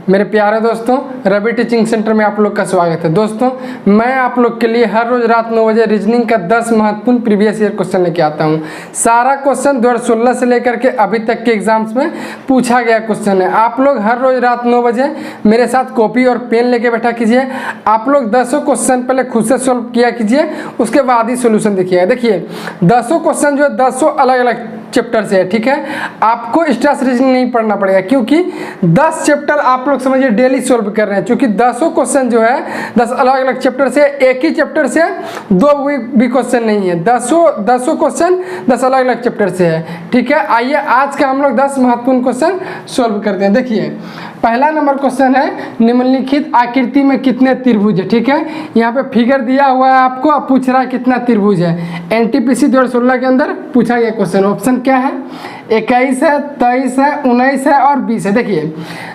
मेरे प्यारे दोस्तों, रवि टीचिंग सेंटर में आप लोग का स्वागत है। दोस्तों, मैं आप लोग के लिए हर रोज रात 9 बजे रीजनिंग का 10 महत्वपूर्ण प्रीवियस ईयर क्वेश्चन लेके आता हूं। सारा क्वेश्चन 2016 से लेकर के अभी तक के एग्जाम्स में पूछा गया क्वेश्चन है। आप लोग हर रोज रात 9 बजे मेरे साथ कॉपी और पेन लेके बैठा कीजिए। आप लोग 10 क्वेश्चन पहले खुद से सोल्व किया कीजिए, उसके बाद ही सोल्यूशन देखिएगा। देखिए 10 क्वेश्चन जो है 10 अलग अलग चैप्टर से है, ठीक है। आपको स्ट्रेस रीजनिंग नहीं पढ़ना पड़ेगा, क्योंकि 10 चैप्टर आप लोग समझिए डेली सॉल्व कर रहे हैं। क्योंकि 10 क्वेश्चन जो है 10 अलग अलग चैप्टर से, एक ही चैप्टर से 2 भी क्वेश्चन नहीं है। 10 क्वेश्चन 10 अलग अलग चैप्टर से है, ठीक है। आइए आज का हम लोग 10 महत्वपूर्ण क्वेश्चन सॉल्व करते हैं। देखिए पहला नंबर क्वेश्चन है, निम्नलिखित आकृति में कितने त्रिभुज है, ठीक है। यहाँ पे फिगर दिया हुआ है आपको, अब पूछ रहा है कितना त्रिभुज है। एनटीपीसी 2016 के अंदर पूछा गया क्वेश्चन। ऑप्शन क्या है? 21 है, 23 है, 19 है और 20 है। देखिए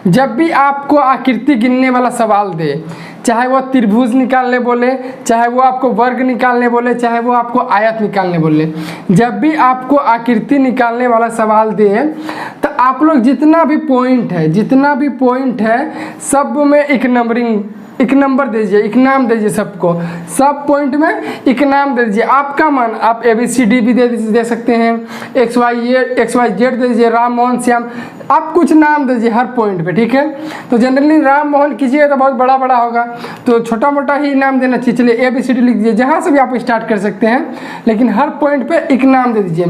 जब भी आपको आकृति गिनने वाला सवाल दे, चाहे वो त्रिभुज निकालने बोले, चाहे वो आपको वर्ग निकालने बोले, चाहे वो आपको आयत निकालने बोले, जब भी आपको आकृति निकालने वाला सवाल दे तो आप लोग जितना भी पॉइंट है सब में एक नंबर दीजिए, एक नाम दीजिए सबको, सब पॉइंट में एक नाम दे दीजिए। आपका मन, आप ABCD भी दे सकते हैं, XYZ दे दीजिए, राम मोहन श्याम, आप कुछ नाम दीजिए हर पॉइंट पे, ठीक है। तो जनरली राम मोहन कीजिए तो बहुत बड़ा बड़ा होगा, तो छोटा मोटा ही नाम देना चाहिए। चलिए ABCD लिख दीजिए, जहाँ से भी आप स्टार्ट कर सकते हैं, लेकिन हर पॉइंट पे एक नाम दे दीजिए।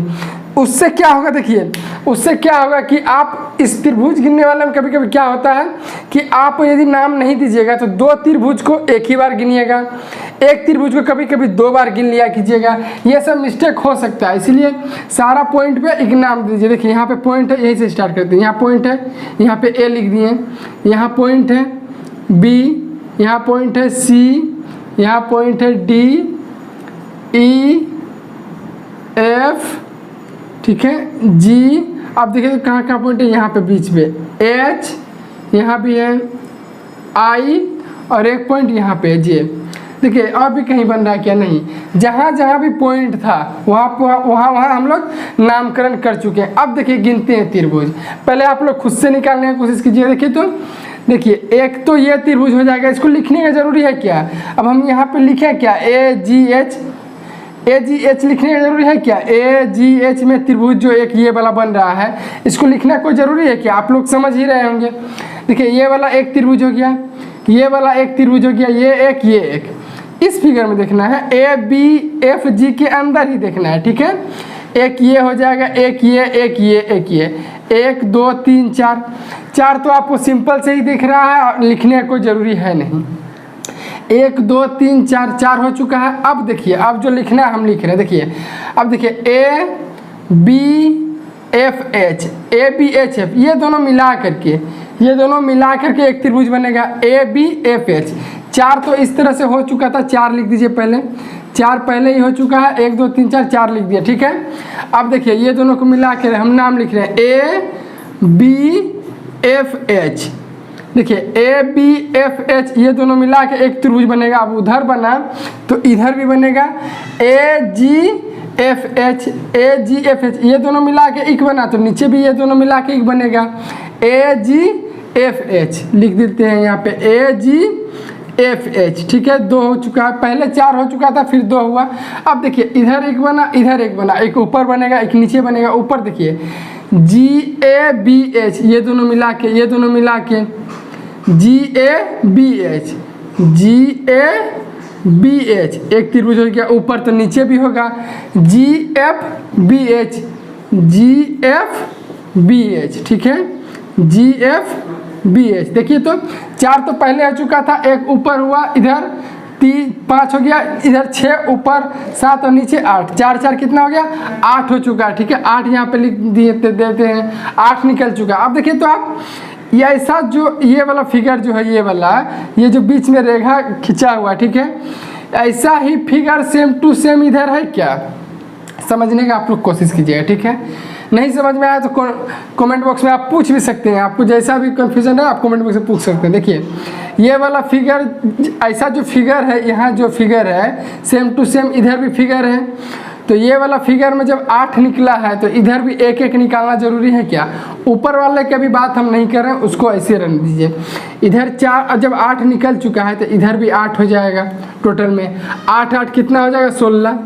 उससे क्या होगा, देखिए उससे क्या होगा कि आप इस त्रिभुज गिनने वाले में कभी कभी क्या होता है कि आप यदि नाम नहीं दीजिएगा तो 2 त्रिभुज को एक ही बार गिनिएगा, एक त्रिभुज को कभी कभी 2 बार गिन लिया कीजिएगा। ये सब मिस्टेक हो सकता है, इसलिए सारा पॉइंट पे एक नाम दीजिए। देखिए यहाँ पे पॉइंट है, यहीं से स्टार्ट करते हैं। यहाँ पॉइंट है, यहाँ पे A लिख दिए, यहाँ पॉइंट है B, यहाँ पॉइंट है C, यहाँ पॉइंट है D, E, F, ठीक है, G। अब देखिए कहाँ कहाँ पॉइंट है, यहाँ पे बीच में H, यहाँ भी है I और एक पॉइंट यहाँ पे J। देखिए और भी कहीं बन रहा है क्या? नहीं, जहाँ जहाँ भी पॉइंट था वहाँ हम लोग नामकरण कर चुके हैं। अब देखिए गिनते हैं त्रिभुज। पहले आप लोग खुद से निकालने की कोशिश कीजिए। देखिए तो देखिए एक तो ये त्रिभुज हो जाएगा, इसको लिखने का जरूरी है क्या? अब हम यहाँ पे लिखें क्या? AGH लिखने का जरूरी है क्या? AGH में त्रिभुज जो एक ये वाला बन रहा है, इसको लिखना कोई जरूरी है क्या? आप लोग समझ ही रहे होंगे। देखिए ये वाला एक त्रिभुज हो गया, ये वाला एक त्रिभुज हो गया, ये एक इस फिगर में देखना है। ABFG के अंदर ही देखना है, ठीक है। एक ये हो जाएगा, एक ये 1 2 3 4 तो आपको सिंपल से ही दिख रहा है, लिखने का कोई जरूरी है नहीं। 1 2 3 4 हो चुका है। अब देखिए अब जो लिखना है हम लिख रहे हैं। देखिए अब देखिए ABFH, ABHF, ये दोनों मिला करके एक त्रिभुज बनेगा ABFH। 4 तो इस तरह से हो चुका था, 4 लिख दीजिए पहले, 4 पहले ही हो चुका है। 1 2 3 4 लिख दिया, ठीक है। अब देखिए ये दोनों को मिला के हम नाम लिख रहे हैं ABFH। देखिए ABFH, ये दोनों मिला के एक त्रिभुज बनेगा। अब उधर बना तो इधर भी बनेगा AGFH, ये दोनों मिला के एक बना तो नीचे भी ये दोनों मिला के एक बनेगा AGFH। लिख देते हैं यहाँ पे AGFH, ठीक है। 2 हो चुका है, पहले 4 हो चुका था, फिर 2 हुआ। अब देखिए इधर एक बना, इधर एक बना, एक ऊपर बनेगा एक नीचे बनेगा। ऊपर देखिए GABH, ये दोनों मिला के GABH, एक त्रिभुज हो गया। ऊपर तो नीचे भी होगा GFBH, ठीक है, GFBH। देखिए तो 4 तो पहले हो चुका था, एक ऊपर हुआ, इधर 5 हो गया, इधर 6 ऊपर 7 और नीचे 8, 4 कितना हो गया? 8 हो चुका है, ठीक है। 8 यहाँ पे लिख देते हैं, 8 निकल चुका। अब देखिए तो आप ये ऐसा जो ये वाला फिगर जो है, ये जो बीच में रेखा खिंचा हुआ, ठीक है, ऐसा ही फिगर सेम टू सेम इधर है क्या? समझने का आप लोग कोशिश कीजिएगा, ठीक है। नहीं समझ में आया तो कमेंट बॉक्स में आप पूछ भी सकते हैं। आपको जैसा भी कन्फ्यूजन है आप कमेंट बॉक्स में पूछ सकते हैं। देखिए ये वाला फिगर, ऐसा जो फिगर है, यहाँ जो फिगर है सेम टू सेम इधर भी फिगर है, तो ये वाला फिगर में जब 8 निकला है तो इधर भी एक एक निकालना जरूरी है क्या? ऊपर वाले की अभी बात हम नहीं कर रहे हैं, उसको ऐसे रन दीजिए। इधर 4, जब 8 निकल चुका है तो इधर भी 8 हो जाएगा। टोटल में 8 8 कितना हो जाएगा? 16।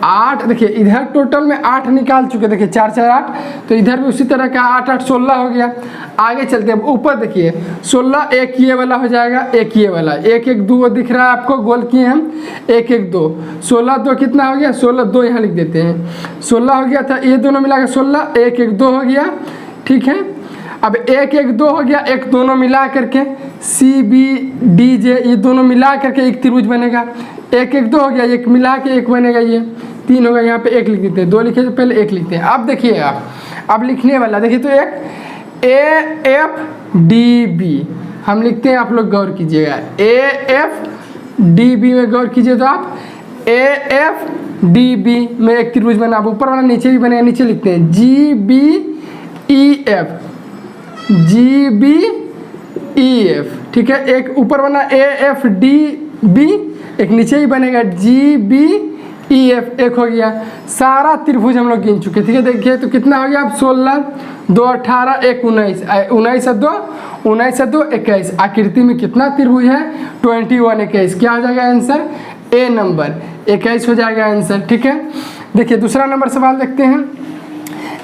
8 देखिए इधर टोटल में 8 निकाल चुके, देखिए 4 4 8, तो इधर भी उसी तरह का 8 8 16 हो गया। आगे चलते हैं, ऊपर देखिए 16, एक ये वाला हो जाएगा, एक ये वाला, 1 1 2 दिख रहा है आपको, गोल किए हम 1 1 2, 16 2 कितना हो गया? 16 2 यहाँ लिख देते हैं, 16 हो गया था, ये दोनों मिला के 16, 1 1 2 हो गया, ठीक है। अब 1 1 2 हो गया, एक दोनों मिला करके CBDJ ये दोनों मिला करके एक त्रिभुज बनेगा। 1 1 2 हो गया, एक मिला के एक बनेगा, ये 3 होगा, यहाँ पे 1 लिख देते हैं, 2 लिखे तो पहले 1 लिखते हैं। अब देखिए आप, अब लिखने वाला देखिए तो एक AFDB हम लिखते हैं, आप लोग गौर कीजिएगा, AFDB में गौर कीजिए तो आप AFDB में एक त्रिभुज बना। अब ऊपर वाला नीचे भी बनेगा, नीचे लिखते हैं GBEF, ठीक है। एक ऊपर बना AFDB, एक नीचे ही बनेगा GBEF, एक हो गया। सारा त्रिभुज हम लोग गिन चुके, ठीक है। देखिए तो कितना हो गया? अब 16 2 18 1 19, 19 2 19 2 21, आकृति में कितना त्रिभुज है? 21 21, क्या हो जाएगा आंसर? A नंबर 21 हो जाएगा आंसर, ठीक है। देखिए दूसरा नंबर सवाल देखते हैं।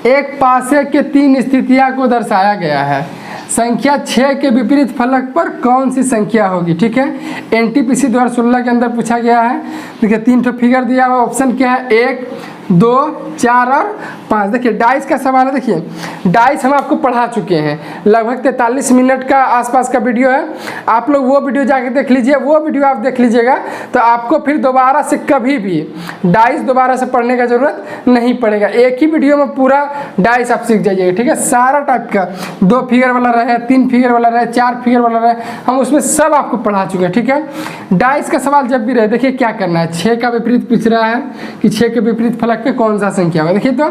एक पासे के 3 स्थितियां को दर्शाया गया है, संख्या 6 के विपरीत फलक पर कौन सी संख्या होगी, ठीक है। NTPC 2016 के अंदर पूछा गया है। देखिए 3 ठो फिगर दिया हुआ, ऑप्शन क्या है? 1 2 4 और 5। देखिए डाइस का सवाल है। देखिए डाइस हम आपको पढ़ा चुके हैं, लगभग 43 मिनट का आसपास का वीडियो है, आप लोग वो वीडियो जाके देख लीजिए। वो वीडियो आप देख लीजिएगा तो आपको फिर दोबारा से कभी भी डाइस दोबारा से पढ़ने का जरूरत नहीं पड़ेगा। एक ही वीडियो में पूरा डाइस आप सीख जाइएगा, ठीक है। सारा टाइप का 2 फिगर वाला रहे, 3 फिगर वाला रहे, 4 फिगर वाला रहे, हम उसमें सब आपको पढ़ा चुके हैं, ठीक है। डाइस का सवाल जब भी रहे, देखिए क्या करना है। 6 का विपरीत पूछ रहा है कि 6 के विपरीत फलक पे कौन सा संख्या होगा। देखिए तो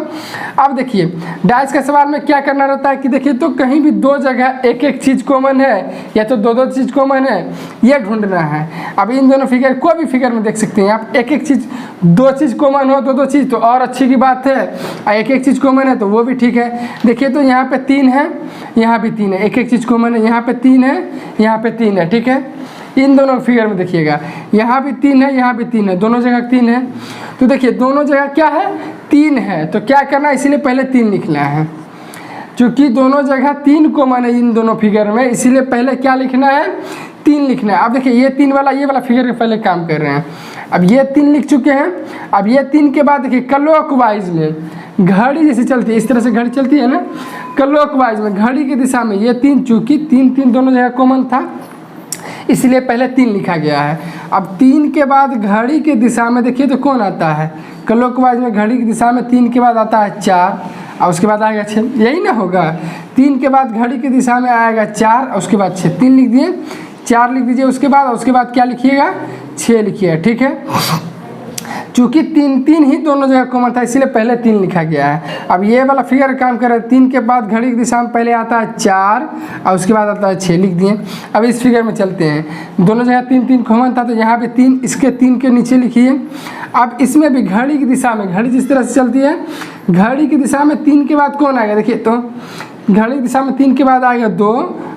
अब देखिए डाइस का सवाल में क्या करना रहता है कि देखिए तो कहीं भी 2 जगह एक एक चीज कॉमन है या तो 2 2 चीज कॉमन है, ये ढूंढना है। अब इन दोनों फिगर, कोई भी फिगर में देख सकते हैं आप, एक एक चीज, 2 चीज कॉमन हो, 2 2 चीज तो और अच्छी की बात है, एक एक चीज कॉमन है तो वो भी ठीक है। देखिए तो यहाँ पे 3 है, यहाँ भी 3 है, एक एक चीज कॉमन है, यहाँ पे 3 है, यहाँ पे 3 है, ठीक है। इन दोनों फिगर में देखिएगा, यहाँ भी 3 है, यहाँ भी 3 है, दोनों जगह 3 है। तो देखिए दोनों जगह क्या है? 3 है, तो क्या करना है? इसीलिए पहले 3 लिखना है, क्योंकि दोनों जगह 3 कॉमन है इन दोनों फिगर में, इसीलिए पहले क्या लिखना है? 3 लिखना है। अब देखिए ये 3 वाला, ये वाला फिगर के पहले काम कर रहे हैं। अब ये 3 लिख चुके हैं। अब ये 3 के बाद देखिए क्लॉकवाइज में घड़ी जैसे चलती है, इस तरह से घड़ी चलती है ना, क्लॉकवाइज में घड़ी की दिशा में ये 3, चूँकि 3 3 दोनों जगह कॉमन था इसलिए पहले 3 लिखा गया है। अब 3 के बाद घड़ी की दिशा में देखिए तो कौन आता है? क्लॉकवाइज में घड़ी की दिशा में 3 के बाद आता है 4 और उसके बाद आएगा 6, यही ना होगा। 3 के बाद घड़ी की दिशा में आएगा 4 और उसके बाद 6, 3 लिख दिए, 4 लिख दीजिए उसके बाद क्या लिखिएगा? 6 लिखिएगा, ठीक है। चूँकि 3 ही दोनों जगह कॉमन था इसलिए पहले 3 लिखा गया है। अब ये वाला फिगर काम कर रहा है, 3 के बाद घड़ी की दिशा में पहले आता है 4 और उसके बाद आता है 6, लिख दिए। अब इस फिगर में चलते हैं, दोनों जगह 3 3 कॉमन था तो यहाँ पे 3, इसके 3 के नीचे लिखिए। अब इसमें भी घड़ी की दिशा में, घड़ी जिस तरह से चलती है, घड़ी की दिशा में 3 के बाद कौन आएगा? देखिए तो घड़ी की दिशा में 3 के बाद आएगा 2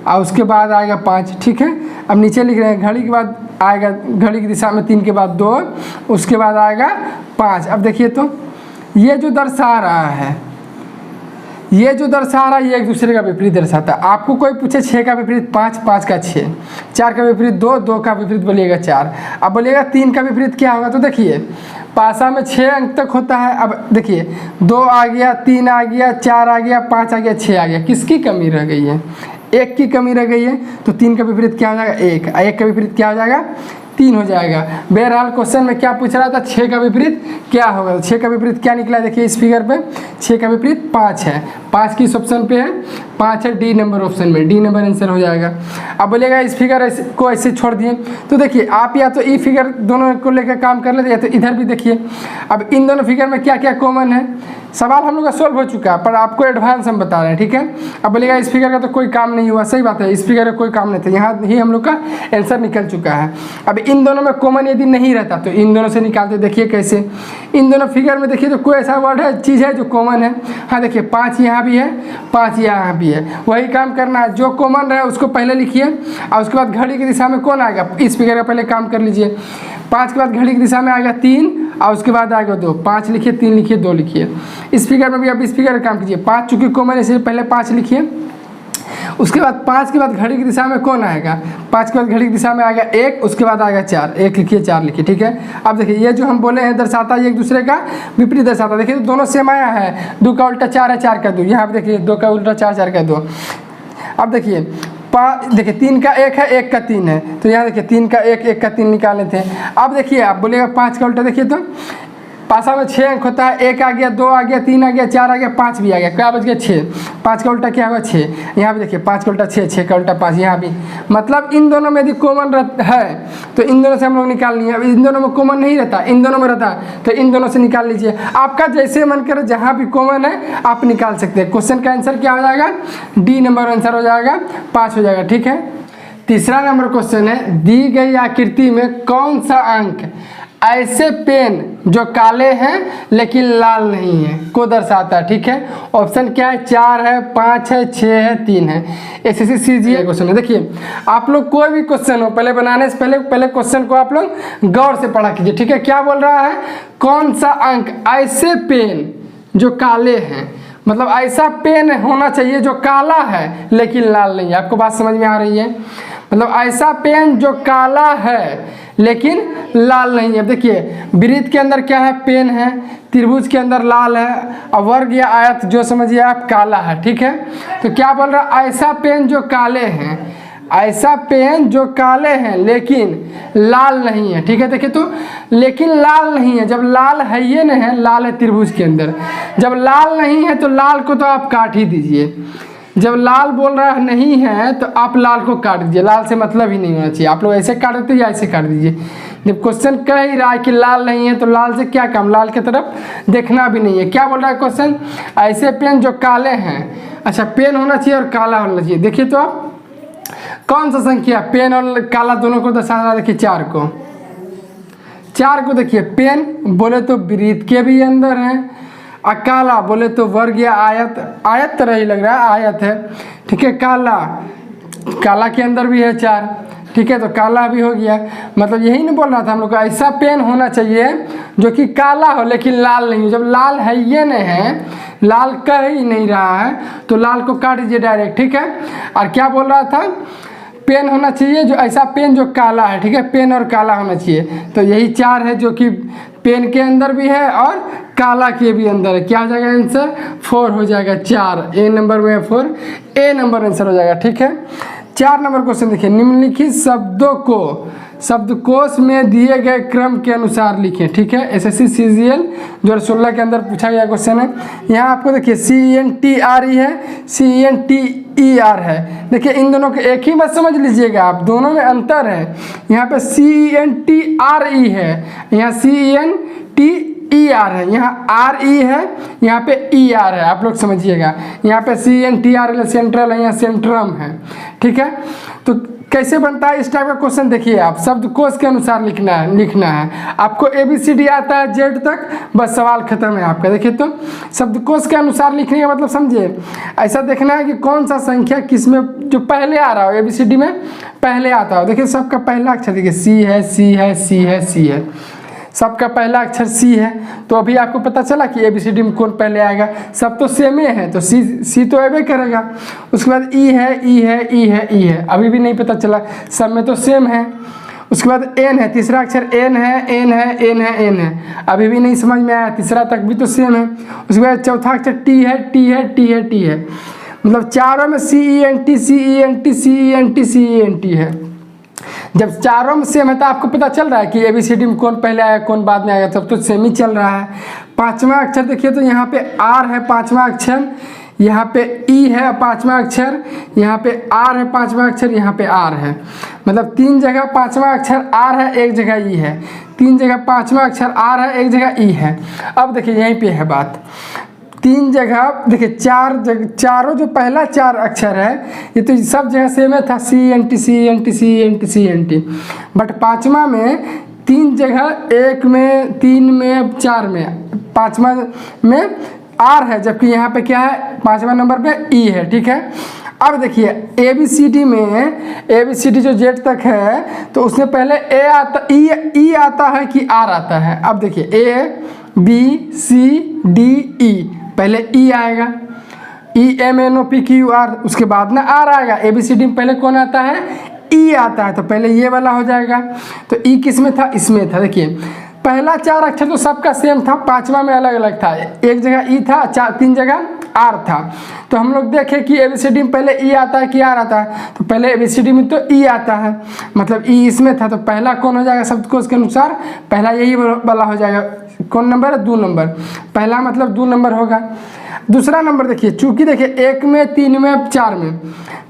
और उसके बाद आएगा 5, ठीक है। अब नीचे लिख रहे हैं, घड़ी के बाद आएगा, घड़ी की दिशा में 3 के बाद 2, उसके बाद आएगा 5। अब देखिए तो ये जो दर्शा रहा है, ये जो दर्शा रहा है ये एक दूसरे का विपरीत दर्शाता है। आपको कोई पूछे 6 का विपरीत 5, 5 का 6, 4 का विपरीत 2, 2 का विपरीत बोलिएगा 4। अब बोलिएगा 3 का विपरीत क्या होगा? तो देखिए पासा में 6 अंक तक होता है। अब देखिए 2 आ गया, 3 आ गया, 4 आ गया, 5 आ गया, 6 आ गया, किसकी कमी रह गई है? 1 की कमी रह गई है। तो 3 का विपरीत क्या हो जाएगा? 1, 1 का विपरीत क्या हो जाएगा? 3 हो जाएगा। बहरहाल क्वेश्चन में क्या पूछ रहा था? 6 का विपरीत क्या होगा? 6 का विपरीत क्या निकला? देखिए इस फिगर पे 6 का विपरीत 5 है, 5 किस ऑप्शन पे है? 5 है डी नंबर ऑप्शन में, डी नंबर आंसर हो जाएगा। अब बोलेगा इस फिगर को ऐसे छोड़ दिए, तो देखिए आप या तो ई फिगर दोनों को लेकर काम कर लेते या तो इधर भी देखिए। अब इन दोनों फिगर में क्या क्या कॉमन है? सवाल हम लोग का सोल्व हो चुका है, पर आपको एडवांस हम बता रहे हैं, ठीक है। अब बोलेगा इस फिगर का तो कोई काम नहीं हुआ, सही बात है, इस फिगर का कोई काम नहीं था, यहाँ ही हम लोग का आंसर निकल चुका है। अब इन दोनों में कॉमन यदि नहीं रहता तो इन दोनों से निकालते, देखिए कैसे। इन दोनों फिगर में देखिए तो कोई ऐसा वर्ड है, चीज़ है जो कॉमन है। हाँ देखिए 5 यहाँ भी है, 5 यहाँ भी है, वही काम करना है, जो कॉमन रहे उसको पहले लिखिए और उसके बाद घड़ी की दिशा में कौन आएगा, इस फिगर का पहले काम कर लीजिए। 5 के बाद घड़ी की दिशा में आएगा 3 और उसके बाद आएगा 2, 5 लिखिए, 3 लिखिए, 2 लिखिए। इस फिगर में भी अब इस फिगर का काम कीजिए, 5 चूँकि कॉमन है इसलिए पहले 5 लिखिए, उसके बाद 5 के बाद घड़ी की दिशा में कौन आएगा, 5 के बाद घड़ी की दिशा में आएगा 1, उसके बाद आएगा 4, 1 लिखिए, 4 लिखिए, ठीक है। अब देखिए ये जो हम बोले हैं दर्शाता है एक दूसरे का विपरीत दर्शाता है, देखिए तो दोनों सेम आया है, 2 का उल्टा 4 है, 4 का 2, यहाँ पे देखिए 2 का उल्टा 4, 4 का 2। अब देखिए देखिए 3 का 1 है, 1 का 3 है, तो यहाँ देखिए 3 का 1, 1 का 3 निकाले थे। अब देखिए आप बोलिएगा 5 का उल्टा, देखिए तो पासा में 6 अंक होता है, 1 आ गया, 2 आ गया, 3 आ गया, 4 आ गया, 5 भी आ गया, क्या बच गया 6। 5 का उल्टा क्या हुआ 6, यहाँ भी देखिए 5 का उल्टा 6, 6 का उल्टा 5, यहाँ भी। मतलब इन दोनों में यदि कॉमन है तो इन दोनों से हम लोग निकाल लिए। अब इन दोनों में कॉमन नहीं रहता, इन दोनों में रहता तो इन दोनों से निकाल लीजिए। आपका जैसे मन करे जहाँ भी कॉमन है आप निकाल सकते हैं। क्वेश्चन का आंसर क्या हो जाएगा, डी नंबर आंसर हो जाएगा, 5 हो जाएगा, ठीक है। तीसरा नंबर क्वेश्चन है, दी गई आकृति में कौन सा अंक ऐसे पेन जो काले हैं लेकिन लाल नहीं है को दर्शाता है, ठीक है। ऑप्शन क्या है, 4 है, 5 है, 6 है, 3 है। ऐसे सीजिए क्वेश्चन है। देखिए आप लोग कोई भी क्वेश्चन हो पहले बनाने से पहले क्वेश्चन को आप लोग गौर से पढ़ा कीजिए, ठीक है। क्या बोल रहा है, कौन सा अंक ऐसे पेन जो काले हैं, मतलब ऐसा पेन होना चाहिए जो काला है लेकिन लाल नहीं है। आपको बात समझ में आ रही है, मतलब ऐसा पेन जो काला है लेकिन लाल नहीं है। देखिए वृत्त के अंदर क्या है, पेन है, त्रिभुज के अंदर लाल है, और वर्ग या आयत जो समझिए आप काला है, ठीक है। तो क्या बोल रहा है, ऐसा पेन जो काले हैं, ऐसा पेन जो काले हैं लेकिन लाल नहीं है, ठीक है। देखिए तो लेकिन लाल नहीं है, जब लाल है ये नहीं है, लाल है त्रिभुज के अंदर, जब लाल नहीं है तो लाल को तो आप काट ही दीजिए। जब लाल बोल रहा है नहीं है तो आप लाल को काट दीजिए, लाल से मतलब ही नहीं होना चाहिए। आप लोग ऐसे काट देते या ऐसे काट दीजिए। जब क्वेश्चन कह ही रहा है कि लाल नहीं है तो लाल से क्या काम, लाल की तरफ देखना भी नहीं है। क्या बोल रहा है क्वेश्चन, ऐसे पेन जो काले हैं, अच्छा पेन होना चाहिए और काला होना चाहिए। देखिए तो आप कौन सा संख्या पेन और काला दोनों को दर्शा रहा है, देखिए 4 को, 4 को देखिए पेन बोले तो वृत्त के भी अंदर है, और काला बोले तो वर्ग या आयत तरह ही लग रहा है, आयत है, ठीक है। काला के अंदर भी है 4, ठीक है, तो काला भी हो गया। मतलब यही नहीं बोल रहा था हम लोग को, ऐसा पेन होना चाहिए जो कि काला हो लेकिन लाल नहीं हो। जब लाल है ये नहीं है, लाल कह ही नहीं रहा है तो लाल को काट दीजिए डायरेक्ट, ठीक है। और क्या बोल रहा था, पेन होना चाहिए जो ऐसा पेन जो काला है, ठीक है, पेन और काला होना चाहिए। तो यही 4 है जो कि पेन के अंदर भी है और काला के भी अंदर है। क्या हो जाएगा आंसर, 4 हो जाएगा, 4 ए नंबर में 4 ए नंबर आंसर हो जाएगा, ठीक है। 4 नंबर क्वेश्चन देखिए, निम्नलिखित शब्दों को शब्दकोश में दिए गए क्रम के अनुसार लिखें, ठीक है। एसएससी सीजीएल 2016 के अंदर पूछा गया क्वेश्चन है। यहाँ आपको देखिए CENTRE है, CENTER है। देखिए इन दोनों के एक ही मत समझ लीजिएगा आप, दोनों में अंतर है। यहाँ पे CENTRE है, यहाँ CENTER है, यहाँ RE है, यहाँ पे ER है, आप लोग समझिएगा। यहाँ पे CENTR सेंट्रल है, यहाँ सेंट्रम है, ठीक है। तो कैसे बनता है इस टाइप का क्वेश्चन, देखिए आप शब्दकोश के अनुसार लिखना है। आपको ABCD आता है Z तक, बस सवाल खत्म है आपका। देखिए तो शब्दकोश के अनुसार लिखने का मतलब समझिए, ऐसा देखना है कि कौन सा संख्या किस में जो पहले आ रहा हो, ABCD में पहले आता हो। देखिए सबका पहला अक्षर देखिए C है, C है, C है, C है, सबका पहला अक्षर C है। तो अभी आपको पता चला कि ABCD में कौन पहले आएगा, सब तो सेम ही है, तो C तो अबे करेगा। उसके बाद E है, E है, E है, E है, अभी भी नहीं पता चला, सब में तो सेम है। उसके बाद N है, तीसरा अक्षर N है, N है, N है, N है, अभी भी नहीं समझ में आया, तीसरा तक भी तो सेम है। उसके बाद चौथा अक्षर T है, T है, T है, T है, मतलब चारों में CENT CENT CENT CENT है। जब चारों में सेम है तो आपको पता चल रहा है कि ABCD में कौन पहले आया कौन बाद में आएगा, तब तो सेम ही चल रहा है। पांचवा अक्षर देखिए तो यहाँ पे R है पांचवा अक्षर, यहाँ पे E है पांचवा अक्षर, यहाँ पे R है पांचवा अक्षर, यहाँ पे R है। मतलब 3 जगह पांचवा अक्षर R है, 1 जगह E है, 3 जगह पांचवा अक्षर R है, 1 जगह E है। अब देखिए यहीं पे है बात, तीन जगह देखिए चारों जो पहला चार अक्षर है ये तो सब जगह सेम है था, CNT CNT CNT CNT, but पाँचवा में तीन जगह, एक में, तीन में, चार में, पाँचवा में R है, जबकि यहाँ पे क्या है, पाँचवा नंबर पे E है। ठीक है, अब देखिए ABCD में ABCD जो Z तक है तो उसमें पहले E आता है कि R आता है। अब देखिए ABCDE पहले E आएगा, EMNOPQR, उसके बाद ना R आएगा। ABCD में पहले कौन आता है, E आता है, तो पहले ये वाला हो जाएगा। तो E किस में था, इसमें था। देखिए पहला चार अक्षर तो सबका सेम था, पांचवा में अलग अलग था, एक जगह E था, तीन जगह R था। तो हम लोग देखें कि ABCD में पहले E आता है कि R आता है, तो पहले ABCD में तो E आता है, मतलब E इसमें था, तो पहला कौन हो जाएगा शब्दकोश के अनुसार, पहला यही वाला हो जाएगा। कौन नंबर है, 2 नंबर, पहला मतलब 2 नंबर होगा। दूसरा नंबर देखिए, चूंकि देखिए एक में, तीन में, चार में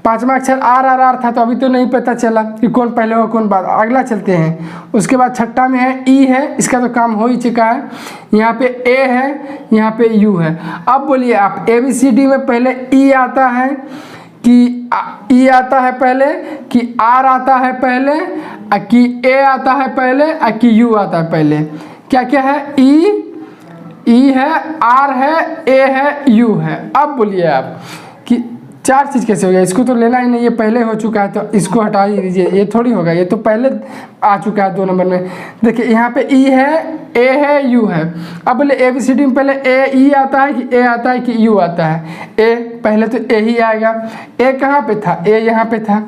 पांचवा अक्षर R था, तो अभी तो नहीं पता चला कि कौन पहले हो कौन बाद। अगला चलते हैं, उसके बाद छठा में है E है, इसका तो काम हो ही चुका है। यहाँ पे A है, यहाँ पे U है। अब बोलिए आप ABCD में पहले E आता है कि E आता है पहले, कि R आता है पहले, कि A आता है पहले, कि U आता है पहले। क्या क्या है, E है, R है, A है, U है। अब बोलिए आप कि चार चीज़ कैसे हो गया, इसको तो लेना ही नहीं, ये पहले हो चुका है, तो इसको हटा ही दीजिए, ये थोड़ी होगा, ये तो पहले आ चुका है 2 नंबर में। देखिए यहाँ पे E है, A है, U है। अब बोले ABCD में पहले E आता है कि A आता है कि U आता है, A पहले तो A ही आएगा। A कहाँ पे था, A यहाँ पे था,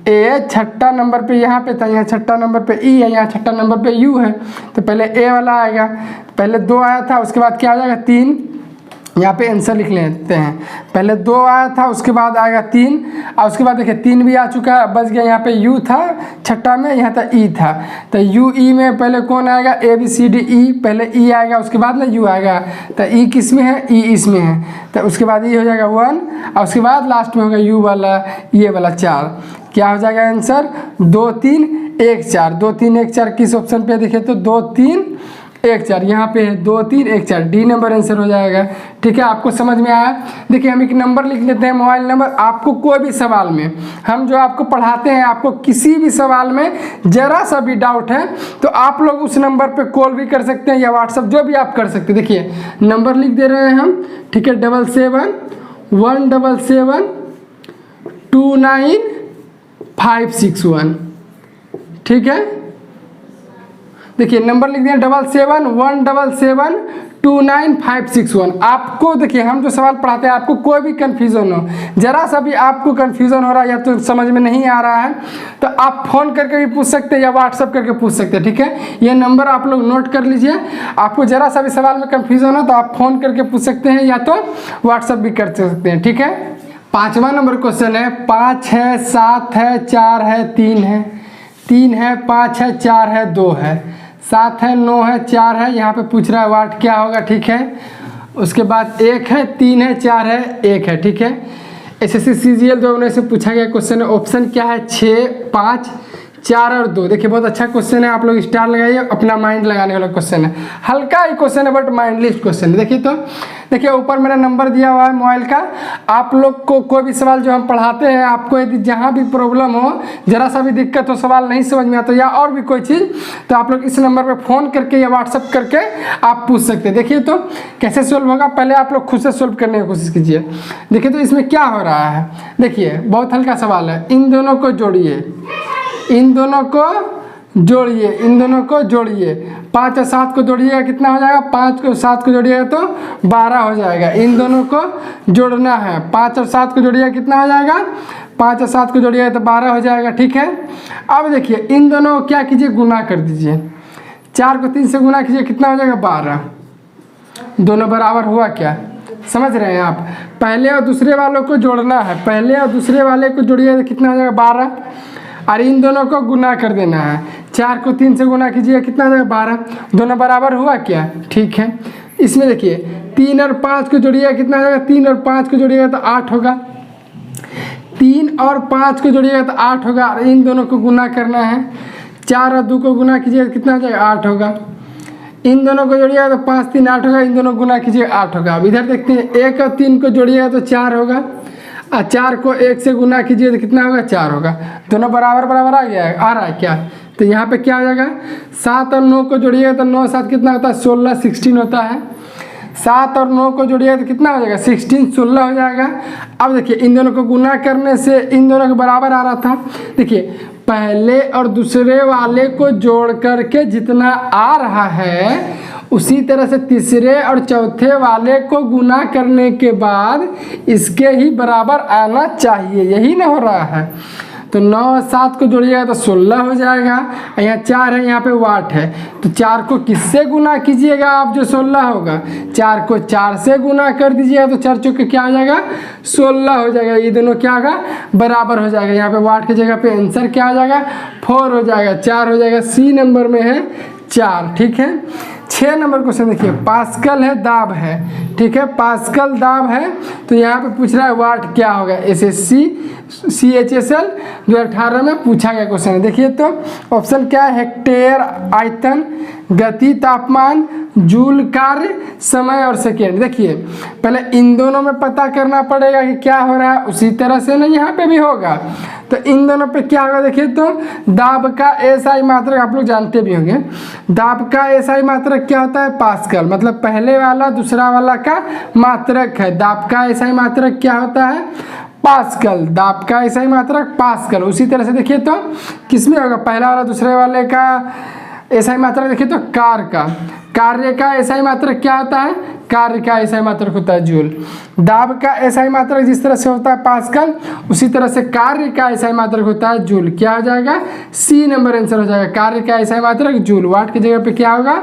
A छठा नंबर पे यहाँ पे था, यहाँ छठा नंबर पे E है, यहाँ छठा नंबर पे U है, तो पहले A वाला आएगा। पहले 2 आया था, उसके बाद क्या आ जाएगा, 3। यहाँ पे आंसर लिख लेते हैं, पहले 2 आया था, उसके बाद आएगा 3, और उसके बाद देखिए 3 भी आ चुका है, बच गया। यहाँ पे U था छठा में, यहाँ था E था, तो UE में पहले कौन आएगा, ABCDE, पहले E आएगा, उसके बाद ना U आएगा। तो E किस में है, E इसमें है, तो उसके बाद E हो जाएगा 1, और उसके बाद लास्ट में होगा U वाला, ये वाला 4। क्या हो जाएगा आंसर, 2 3 1 4। 2 3 1 4 किस ऑप्शन पे देखे तो 2 3 1 4 यहाँ पे है, 2 3 1 4 डी नंबर आंसर हो जाएगा। ठीक है, आपको समझ में आया। देखिए हम एक नंबर लिख लेते हैं, मोबाइल नंबर। आपको कोई भी सवाल में, हम जो आपको पढ़ाते हैं, आपको किसी भी सवाल में जरा सा भी डाउट है तो आप लोग उस नंबर पे कॉल भी कर सकते हैं या व्हाट्सअप, जो भी आप कर सकते हैं। देखिए नंबर लिख दे रहे हैं हम, ठीक है, 771729 ठीक है। देखिए नंबर लिख दिया 771729 आपको देखिए हम जो सवाल पढ़ाते हैं, आपको कोई भी कन्फ्यूज़न हो, जरा सा भी आपको कन्फ्यूज़न हो रहा है या तो समझ में नहीं आ रहा है, तो आप फ़ोन करके भी पूछ सकते हैं या व्हाट्सअप करके पूछ सकते हैं। ठीक है, ये नंबर आप लोग नोट कर लीजिए। आपको जरा सा भी सवाल में कन्फ्यूज़न हो तो आप फ़ोन करके पूछ सकते हैं या तो व्हाट्सअप भी कर सकते हैं। ठीक है, 5वां नंबर क्वेश्चन है, 5 है, 7 है, 4 है, 3 है, 3 है, 5 है, 4 है, 2 है, 7 है, 9 है, 4 है। यहाँ पे पूछ रहा है वाट क्या होगा। ठीक है, उसके बाद 1 है, 3 है, 4 है, 1 है। ठीक है, SSC CGL 2019 से पूछा गया क्वेश्चन है। ऑप्शन क्या है, 6 5 4 और 2। देखिए बहुत अच्छा क्वेश्चन है, आप लोग स्टार लगाइए, अपना माइंड लगाने वाला क्वेश्चन है, हल्का ही क्वेश्चन है बट माइंडलेस क्वेश्चन है। देखिए तो देखिए ऊपर मेरा नंबर दिया हुआ है मोबाइल का। आप लोग को कोई भी सवाल जो हम पढ़ाते हैं, आपको यदि जहाँ भी प्रॉब्लम हो, जरा सा भी दिक्कत हो, सवाल नहीं समझ में आता या और भी कोई चीज़, तो आप लोग इस नंबर पर फ़ोन करके या व्हाट्सअप करके आप पूछ सकते हैं। देखिए तो कैसे सोल्व होगा, पहले आप लोग खुद से सोल्व करने की कोशिश कीजिए। देखिए तो इसमें क्या हो रहा है, देखिए बहुत हल्का सवाल है। इन दोनों को जोड़िए, इन दोनों को जोड़िए, इन दोनों को जोड़िए, 5 और 7 को जोड़िएगा कितना हो जाएगा, 5 को 7 को जोड़िएगा तो 12 हो जाएगा। इन दोनों को जोड़ना है, 5 और 7 को जोड़िएगा कितना हो जाएगा, 5 और 7 को जोड़िएगा तो 12 हो जाएगा। ठीक है, अब देखिए इन दोनों को क्या कीजिए, गुना कर दीजिए। 4 को 3 से गुना कीजिए, कितना हो जाएगा, 12। दोनों बराबर हुआ क्या, समझ रहे हैं आप। पहले और दूसरे वालों को जोड़ना है, पहले और दूसरे वाले को जोड़िए तो कितना हो जाएगा, 12, और इन दोनों को गुना कर देना है। 4 को 3 से गुना कीजिए, कितना हो जाएगा, 12। दोनों बराबर हुआ क्या, ठीक है। इसमें देखिए 3 और 5 को जोड़िएगा, कितना हो जाएगा, 3 और 5 को जोड़िएगा तो 8 होगा। 3 और 5 को जोड़िएगा तो 8 होगा, और इन दोनों को गुना करना है। 4 और 2 को गुना कीजिएगा, कितना हो जाएगा, 8 होगा। इन दोनों को जोड़िएगा तो 5 3 8 होगा, इन दोनों गुना कीजिएगा 8 होगा। अब इधर देखते हैं 1 और 3 को जोड़िएगा तो 4 होगा, और 4 को 1 से गुना कीजिए तो कितना होगा 4 होगा। दोनों बराबर बराबर आ गया है, आ रहा है क्या, तो यहाँ पे क्या हो जाएगा 7 और 9 को जोड़िएगा तो 9 7 कितना होता है 16 16 होता है। 7 और 9 को जोड़िएगा तो कितना हो जाएगा 16 16 हो जाएगा। अब देखिए इन दोनों को गुना करने से इन दोनों के बराबर आ रहा था। देखिए पहले और दूसरे वाले को जोड़ करके जितना आ रहा है उसी तरह से तीसरे और चौथे वाले को गुना करने के बाद इसके ही बराबर आना चाहिए, यही ना हो रहा है। तो 9 और 7 को जोड़िएगा तो 16 हो जाएगा, यहाँ 4 है, यहाँ पे वाट है, तो 4 को किससे गुना कीजिएगा आप जो 16 होगा, 4 को 4 से गुना कर दीजिएगा तो 4 चौके क्या हो जाएगा 16 हो जाएगा। ये दोनों क्या होगा बराबर हो जाएगा। यहाँ पे वाट की जगह पे आंसर क्या हो जाएगा 4 हो जाएगा, 4 हो जाएगा। सी नंबर में है 4, ठीक है। 6 नंबर क्वेश्चन देखिए, पास्कल है दाब है, ठीक है, पास्कल दाब है, तो यहाँ पे पूछ रहा है वाट क्या होगा। SSC CHSL 2018 में पूछा गया क्वेश्चन है। देखिए तो ऑप्शन क्या है, हेक्टेयर, आयतन, गति, तापमान, जूल, कार्य, समय और सेकेंड। देखिए पहले इन दोनों में पता करना पड़ेगा कि क्या हो रहा है, उसी तरह से ना यहाँ पे भी होगा। तो इन दोनों पे क्या होगा, देखिए तो दाब का SI मात्रक आप लोग जानते भी होंगे, दाब का SI मात्रक क्या होता है पास्कल, मतलब पहले वाला दूसरा वाला का मात्रक है। दाब का SI मात्रक क्या होता है पास्कल, दाब का SI मात्रक पास्कल। उसी तरह से देखिए तो किसमें होगा, पहला वाला दूसरे वाले का SI मात्रक देखिए तो कार्य का SI मात्रक क्या होता है, कार्य का SI मात्रक होता है जूल। दाब का SI मात्रक जिस तरह से होता है पास्कल, उसी तरह से कार्य का SI मात्रक होता है जूल। क्या हो जाएगा सी नंबर आंसर हो जाएगा, कार्य का SI मात्रक जूल। वाट की जगह पे क्या होगा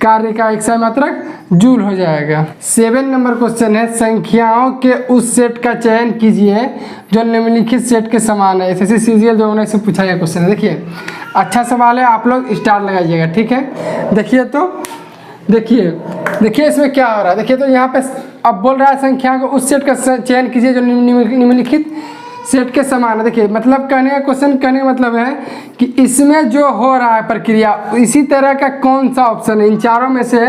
कार्य का SI मात्रक जूल हो जाएगा। 7 नंबर क्वेश्चन है, संख्याओं के उस सेट का चयन कीजिए जो निम्नलिखित सेट के समान है। SSC CGL 2019 से पूछा गया क्वेश्चन है। देखिए अच्छा सवाल है, आप लोग स्टार लगाइएगा, ठीक है। देखिए तो देखिए इसमें क्या हो रहा है। देखिए तो यहाँ पे अब बोल रहा है संख्या को उस सेट का चयन कीजिए जो निम्नलिखित सेट के समान है। देखिए मतलब कहने का क्वेश्चन कहने का मतलब है कि इसमें जो हो रहा है प्रक्रिया इसी तरह का कौन सा ऑप्शन है, इन चारों में से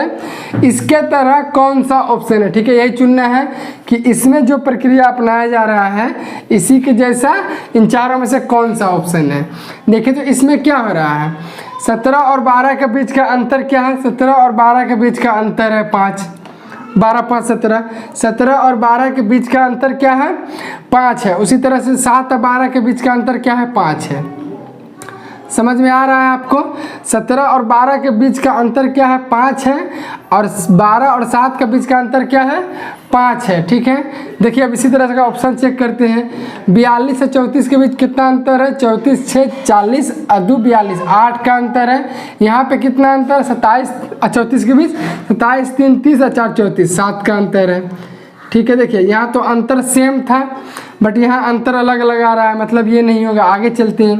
इसके तरह कौन सा ऑप्शन है, ठीक है। यही चुनना है कि इसमें जो प्रक्रिया अपनाया जा रहा है इसी के जैसा इन चारों में से कौन सा ऑप्शन है। देखिए तो इसमें क्या हो रहा है, 17 और 12 के बीच का अंतर क्या है, 17 और 12 के बीच का अंतर है 5, 12 5 17, 17 और 12 के बीच का अंतर क्या है 5 है। उसी तरह से 7 और 12 के बीच का अंतर क्या है 5 है। समझ में आ रहा है आपको, 17 और 12 के बीच का अंतर क्या है 5 है, और 12 और 7 के बीच का अंतर क्या है 5 है, ठीक है। देखिए अब इसी तरह का ऑप्शन चेक करते हैं, 42 से 34 के बीच कितना अंतर है, 34 6 40 अदू 42, 8 का अंतर है। यहाँ पे कितना अंतर है 27 और 34 के बीच, 27 3 30 और 4 34, 7 का अंतर है, ठीक है। देखिए यहाँ तो अंतर सेम था बट यहाँ अंतर अलग अलग आ रहा है, मतलब ये नहीं होगा। आगे चलते हैं,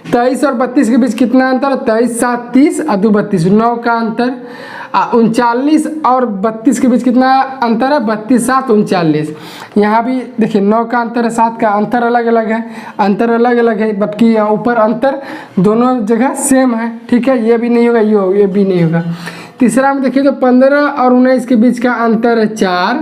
23 और 32 के बीच कितना अंतर है, 23 7 30 अदू 32, 9 का अंतर। 39 और 32 के बीच कितना अंतर है, 32 7 39। यहाँ भी देखिए 9 का अंतर है, 7 का अंतर अलग अलग है, अंतर अलग अलग है, बल्कि यहाँ ऊपर अंतर दोनों जगह सेम है, ठीक है। ये भी नहीं होगा, ये भी नहीं होगा। तीसरा में देखिए तो 15 और 19 के बीच का अंतर है 4,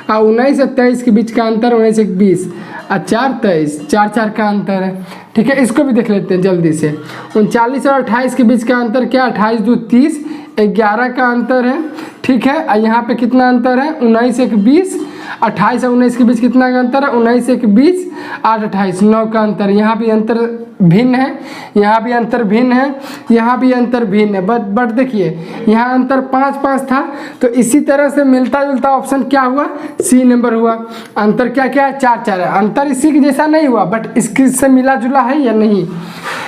और 19 और 23 के बीच का अंतर 19 1 20 और 4 23, 4 4 का अंतर है, ठीक है। इसको भी देख लेते हैं जल्दी से। 39 और 28 के बीच का अंतर क्या, 28 2 30, 11 का अंतर है, ठीक है। और यहाँ पे कितना अंतर है 19 1 20, 28 और 19 के बीच कितना का अंतर है 19 1 20 8 28, 9 का अंतर। यहाँ भी अंतर भिन्न है, यहाँ भी अंतर भिन्न है, यहाँ भी अंतर भिन्न है, बट देखिए यहाँ अंतर 5 5 था, तो इसी तरह से मिलता जुलता ऑप्शन क्या हुआ सी नंबर हुआ। अंतर क्या क्या है 4 4 है, अंतर इसी के जैसा नहीं हुआ बट इससे मिला जुला है या नहीं।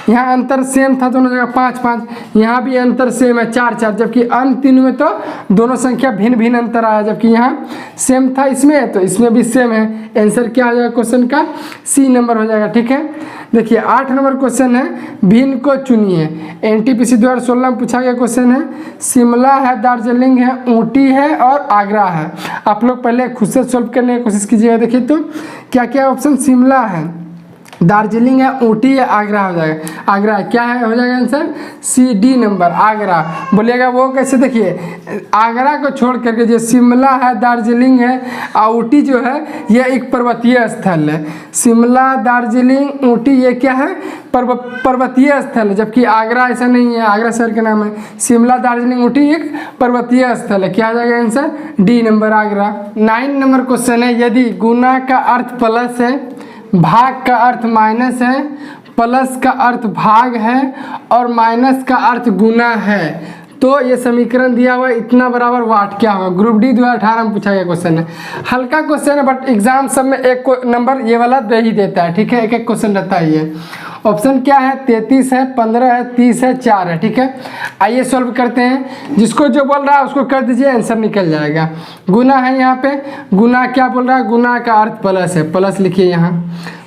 यहाँ अंतर सेम था दोनों जगह 5 5, यहाँ भी अंतर सेम है 4 4, जबकि अन्य तीनों में तो दोनों संख्या भिन्न भिन्न अंतर आया, जबकि यहाँ सेम था इसमें तो इसमें भी सेम है। आंसर क्या हो जाएगा क्वेश्चन का सी नंबर हो जाएगा, ठीक है। देखिए 8 नंबर क्वेश्चन है, भिन्न को चुनिए। NTPC 2016 में पूछा गया क्वेश्चन है, शिमला है, दार्जिलिंग है, ऊटी है और आगरा है। आप लोग पहले खुद से सॉल्व करने की कोशिश कीजिएगा। देखिए तो क्या क्या ऑप्शन, शिमला है, दार्जिलिंग है, ऊटी है, आगरा हो जाएगा। आगरा क्या है, हो जाएगा answer C D number Agra. बोलिएगा वो कैसे, देखिए आगरा को छोड़ करके जो शिमला है, दार्जिलिंग है और ऊटी जो है यह एक पर्वतीय स्थल है। शिमला, दार्जिलिंग, ऊटी ये क्या है, पर्वतीय स्थल है, जबकि आगरा ऐसा नहीं है। आगरा शहर का नाम है। शिमला, दार्जिलिंग, ऊटी एक पर्वतीय स्थल है। क्या आ जाएगा answer D number Agra. 9 number question है, यदि गुना का अर्थ प्लस है, भाग का अर्थ माइनस है, प्लस का अर्थ भाग है और माइनस का अर्थ गुना है, तो ये समीकरण दिया हुआ है इतना बराबर वाट क्या होगा। ग्रुप डी 2018 में पूछा गया क्वेश्चन है। हल्का क्वेश्चन है बट एग्जाम सब में एक नंबर ये वाला दे ही देता है, ठीक है। एक एक क्वेश्चन रहता है ये। ऑप्शन क्या है, 33 है, 15 है, 30 है, 4 है, ठीक है। आइए सॉल्व करते हैं। जिसको जो बोल रहा है उसको कर दीजिए, आंसर निकल जाएगा। गुना है यहाँ पे, गुना क्या बोल रहा है, गुना का अर्थ प्लस है, प्लस लिखिए यहाँ।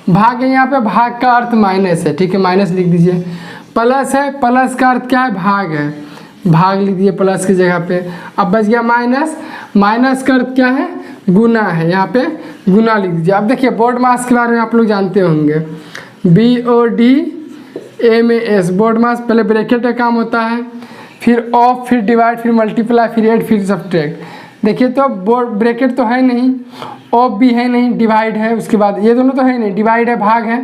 भाग है यहाँ पे, भाग का अर्थ माइनस है, ठीक है, माइनस लिख दीजिए। प्लस है, प्लस का अर्थ क्या है, भाग है, भाग लिख दिए प्लस की जगह पे। अब बच गया माइनस, माइनस का अर्थ क्या है, गुना है, यहाँ पे गुना लिख दीजिए। अब देखिए बोर्ड मास के बारे में आप लोग जानते होंगे, BODMAS बोर्ड मास, पहले ब्रैकेट का काम होता है, फिर ऑफ, फिर डिवाइड, फिर मल्टीप्लाई, फिर ऐड, फिर सब्ट्रैक्ट। देखिए तो बोर्ड ब्रैकेट तो है नहीं, ऑफ भी है नहीं, डिवाइड है, उसके बाद ये दोनों तो है नहीं, डिवाइड है, भाग है।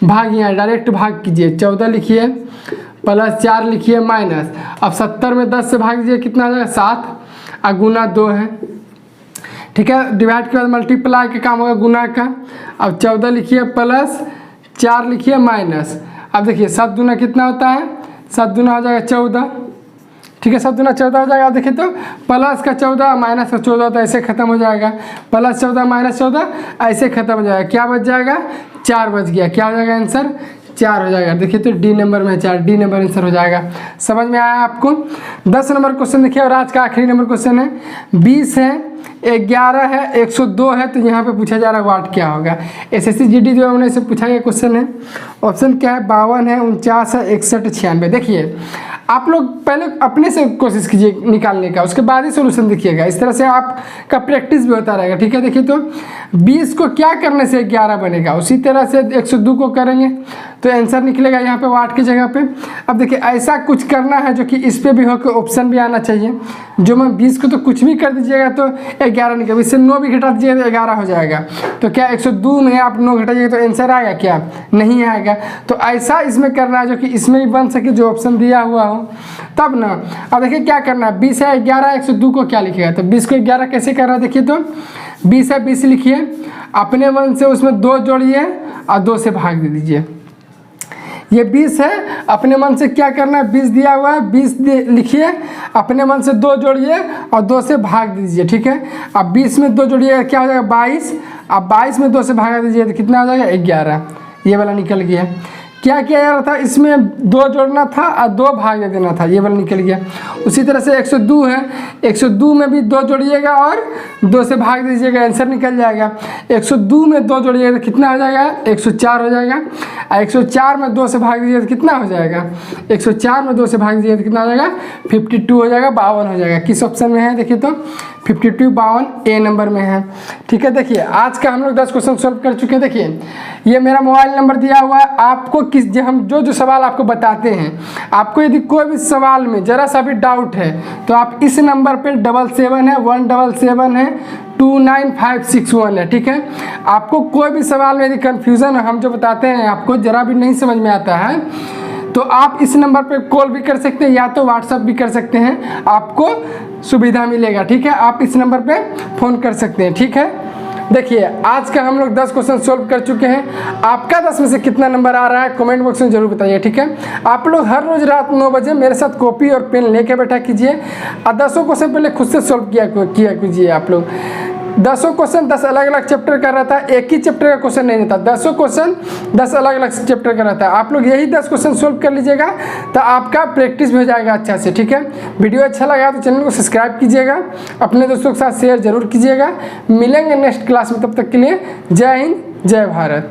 भाग यहाँ डायरेक्ट भाग कीजिए, 14 लिखिए, प्लस 4 लिखिए, माइनस। अब 70 में 10 से भाग दीजिए, कितना आ जाएगा 7, और गुना 2 है, ठीक है। डिवाइड के बाद मल्टीप्लाई का काम होगा गुना का। अब 14 लिखिए, प्लस 4 लिखिए, माइनस। अब देखिए 7 दूना कितना होता है, 7 दूना हो जाएगा 14, ठीक है, 7 दूना 14 हो जाएगा। अब देखिए तो प्लस का 14 माइनस का 14 होता है, ऐसे खत्म हो जाएगा। प्लस 14 माइनस 14 ऐसे खत्म हो जाएगा। क्या बच जाएगा, 4 बच गया। क्या हो जाएगा आंसर, 4 हो जाएगा। देखिए तो डी नंबर में 4, डी नंबर आंसर हो जाएगा। समझ में आया आपको। 10 नंबर क्वेश्चन देखिए और आज का आखिरी नंबर क्वेश्चन है। 20 है, 11 है, 102 है, तो यहाँ पे पूछा जा रहा है वाट क्या होगा। SSC GD जो है से पूछा गया क्वेश्चन है। ऑप्शन क्या है, 52 है, 49 है, 61, 96। देखिए आप लोग पहले अपने से कोशिश कीजिए निकालने का, उसके बाद ही सोल्यूशन देखिएगा। इस तरह से आपका प्रैक्टिस भी होता रहेगा, ठीक है। देखिए तो 20 को क्या करने से 11 बनेगा, उसी तरह से 102 को करेंगे तो आंसर निकलेगा यहाँ पे वाट की जगह पे। अब देखिए ऐसा कुछ करना है जो कि इस पे भी हो के ऑप्शन भी आना चाहिए। जो मैं 20 को तो कुछ भी कर दीजिएगा तो 11 निकलेगा, इससे 9 भी घटा दीजिएगा तो 11 हो जाएगा। तो क्या 102 में आप 9 घटाइएगा तो आंसर आएगा, क्या नहीं आएगा। तो ऐसा इसमें करना है जो कि इसमें भी बन सके, जो ऑप्शन दिया हुआ हो, तब ना। अब देखिए क्या करना है, 20 है, 11, 102 को क्या लिखिएगा, तो 20 को 11 कैसे कर रहा है, देखिए तो 20 है, 20 लिखिए, अपने मन से उसमें 2 जोड़िए और 2 से भाग दे दीजिए। ये 20 है, अपने मन से क्या करना है, 20 दिया हुआ है, 20 लिखिए, अपने मन से 2 जोड़िए और 2 से भाग दीजिए, ठीक है। अब 20 में 2 जोड़िएगा क्या हो जाएगा, 22। अब 22 में 2 से भागा दीजिए तो कितना हो जाएगा, 11। ये वाला निकल गया। क्या किया जा रहा था, इसमें 2 जोड़ना था और 2 भाग दे देना था, ये वाला निकल गया। उसी तरह से 102 है, 102 में भी 2 जोड़िएगा और 2 से भाग दीजिएगा, आंसर निकल जाएगा। 102 में 2 जोड़िएगा तो कितना हो जाएगा, 104 हो जाएगा। और 104 में 2 से भाग दीजिएगा तो कितना हो जाएगा, 104 में 2 से भाग दीजिएगा तो कितना हो जाएगा, 52 हो जाएगा, 52 हो जाएगा। किस ऑप्शन में है, देखिए तो 52, 52 ए नंबर में है, ठीक है। देखिए आज का हम लोग 10 क्वेश्चन सॉल्व कर चुके हैं। देखिए ये मेरा मोबाइल नंबर दिया हुआ है, आपको हम जो सवाल आपको बताते हैं, आपको यदि कोई भी सवाल में जरा सा भी डाउट है तो आप इस नंबर पे 77 है, 177 है, 29561 है, ठीक है। आपको कोई भी सवाल में यदि कन्फ्यूज़न है, हम जो बताते हैं आपको जरा भी नहीं समझ में आता है, तो आप इस नंबर पे कॉल भी कर सकते हैं या तो व्हाट्सअप भी कर सकते हैं, आपको सुविधा मिलेगा, ठीक है। आप इस नंबर पे फ़ोन कर सकते हैं, ठीक है। देखिए आज का हम लोग 10 क्वेश्चन सोल्व कर चुके हैं। आपका 10 में से कितना नंबर आ रहा है कमेंट बॉक्स में जरूर बताइए, ठीक है। आप लोग हर रोज़ रात 9 बजे मेरे साथ कॉपी और पेन लेके बैठा कीजिए और 10 क्वेश्चन पहले खुद से सोल्व किया कीजिए। आप लोग 10 क्वेश्चन 10 अलग अलग चैप्टर का रहता है, एक ही चैप्टर का क्वेश्चन नहीं रहता। 10 क्वेश्चन 10 अलग अलग चैप्टर का रहता है। आप लोग यही 10 क्वेश्चन सोल्व कर लीजिएगा तो आपका प्रैक्टिस भी हो जाएगा अच्छा से, ठीक है। वीडियो अच्छा लगा तो चैनल को सब्सक्राइब कीजिएगा, अपने दोस्तों के साथ शेयर जरूर कीजिएगा। मिलेंगे नेक्स्ट क्लास में, तब तक के लिए जय हिंद, जय भारत।